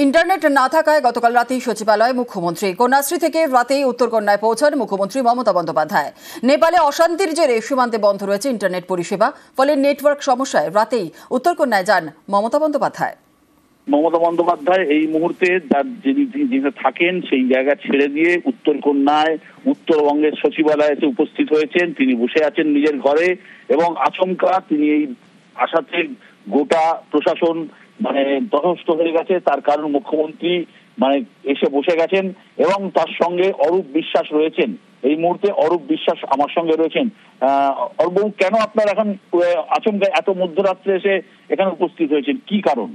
Internet না থাকায় গতকাল রাতেই সচিবালয়ে মুখ্যমন্ত্রী। কন্যাশ্রী থেকে রাতেই উত্তরকন্যায় পৌঁছান মুখ্যমন্ত্রী মমতা বন্দ্যোপাধ্যায়। নেপালে অশান্তির জেরে সীমান্তে বন্ধ রয়েছে ইন্টারনেট পরিষেবা, ফলে নেটওয়ার্ক সমস্যায় রাতেই উত্তরকন্যায় যান মমতা বন্দ্যোপাধ্যায়। মমতা বন্দ্যোপাধ্যায় এই মুহূর্তে যিনি থাকেন সেই জায়গা ছেড়ে দিয়ে উত্তরকন্যায় উত্তরবঙ্গের সচিবালয়ে এসে উপস্থিত হয়েছেন। তিনি বসে আছেন নিজের ঘরে এবং আচমকা তিনি এই আসাতে গোটা প্রশাসন তটস্থ হয়ে গেছে। তার কারণ মুখ্যমন্ত্রী এসে বসে গেছেন এবং তার সঙ্গে অরূপ বিশ্বাস রয়েছেন। এই মুহূর্তে অরূপ বিশ্বাস আমার সঙ্গে রয়েছেন। অরূপ, কেন আপনার এখন আচমকা এত মধ্যরাত্রে এসে এখানে উপস্থিত হয়েছেন, কি কারণ?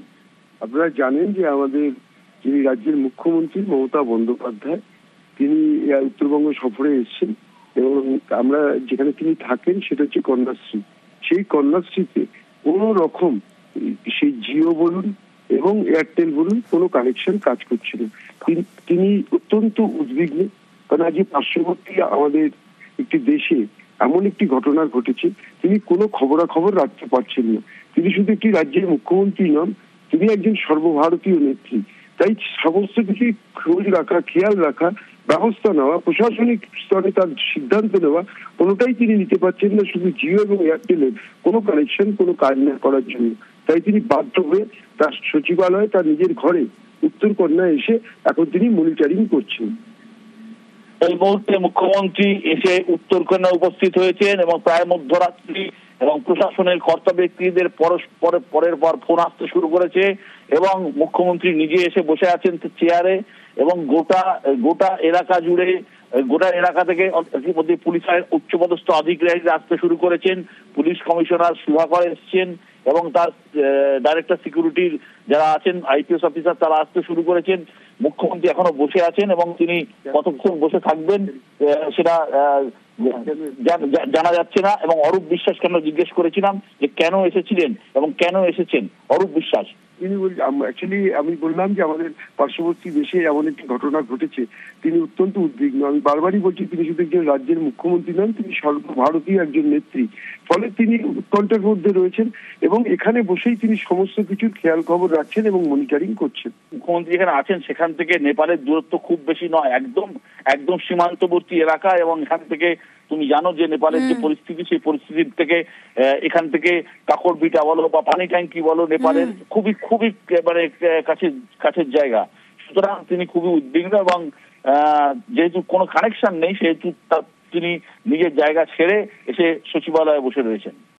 আপনারা জানেন যে আমাদের যিনি রাজ্যের মুখ্যমন্ত্রী মমতা বন্দ্যোপাধ্যায়, তিনি উত্তরবঙ্গ সফরে এসেছেন এবং আমরা যেখানে তিনি থাকেন সেটা হচ্ছে কন্যাশ্রী। সেই কন্যাশ্রীতে কোনো রকম সেই জিও বলুন এবং এয়ারটেল বলুন কোনো কানেকশন কাজ করছিল। তিনি অত্যন্ত উদ্বিগ্ন, কারণ আজ পার্শ্ববর্তী আমাদের একটি দেশে এমন একটি ঘটনা ঘটেছে, তিনি কোনো খবরাখবর রাখতে পারছেন না। তিনি শুধু একটি রাজ্যের মুখ্যমন্ত্রী নন, তিনি একজন সর্বভারতীয় নেত্রী। তাই সমস্ত কিছু খোঁজ রাখা, খেয়াল রাখা, ব্যবস্থা নেওয়া, প্রশাসনিক স্তরে তার সিদ্ধান্ত নেওয়া, কোনোটাই তিনি নিতে পারছেন না শুধু জিও এবং এয়ারটেলের কোনো কানেকশন কোনো কাজ না করার জন্য। তাই তিনি বাধ্য হয়ে তার সচিবালয়ে তার নিজের ঘরে উত্তরকন্যায় এসে এখন তিনি মনিটরিং করছেন। এই মুহূর্তে মুখ্যমন্ত্রী এসে উত্তরকন্যায় উপস্থিত হয়েছেন এবং প্রায় মধ্যরাত্রি এবং প্রশাসনের কর্তা ব্যক্তিদের পরের পর ফোন আসতে শুরু করেছে এবং মুখ্যমন্ত্রী নিজে এসে বসে আছেন চেয়ারে এবং গোটা এলাকা জুড়ে, গোটা এলাকা থেকে ইতিমধ্যে পুলিশের উচ্চপদস্থ আধিকারিকরা আসতে শুরু করেছেন। পুলিশ কমিশনার সুধাকর এসছেন এবং তার ডাইরেক্টর সিকিউরিটির যারা আছেন আইপিএস অফিসার তারা আসতে শুরু করেছেন। মুখ্যমন্ত্রী এখনো বসে আছেন এবং তিনি কতক্ষণ বসে থাকবেন সেটা জানা যাচ্ছে না। এবং অরূপ বিশ্বাস কেন জিজ্ঞেস করেছিলাম যে কেন এসেছিলেন এবং কেন এসেছেন অরূপ বিশ্বাস। তিনি অ্যাকচুয়ালি আমি বললাম যে আমাদের পার্শ্ববর্তী দেশে এমন একটি ঘটনা ঘটেছে, তিনি অত্যন্ত উদ্বিগ্ন। আমি বারবারই বলছি তিনি শুধু একজন রাজ্যের মুখ্যমন্ত্রী নন, তিনি সর্বভারতীয় একজন নেত্রী। ফলে তিনি উৎকণ্ঠার মধ্যে রয়েছেন এবং এখানে বসেই তিনি সমস্ত কিছুর খেয়াল খবর রাখছেন এবং মনিটরিং করছেন। মুখ্যমন্ত্রী এখানে আছেন, সেখান থেকে নেপালের দূরত্ব খুব বেশি নয়, একদম সীমান্তবর্তী এলাকা এবং এখান থেকে তুমি জানো যে নেপালের যে পরিস্থিতি, সেই পরিস্থিতির থেকে এখান থেকে কাকর ভিটা বলো বা পানি ট্যাঙ্কি বলো নেপালের খুবই কাছের জায়গা। সুতরাং তিনি খুবই উদ্বিগ্ন এবং যেহেতু কোনো কানেকশন নেই সেহেতু তিনি নিজের জায়গা ছেড়ে এসে সচিবালয়ে বসে রয়েছেন।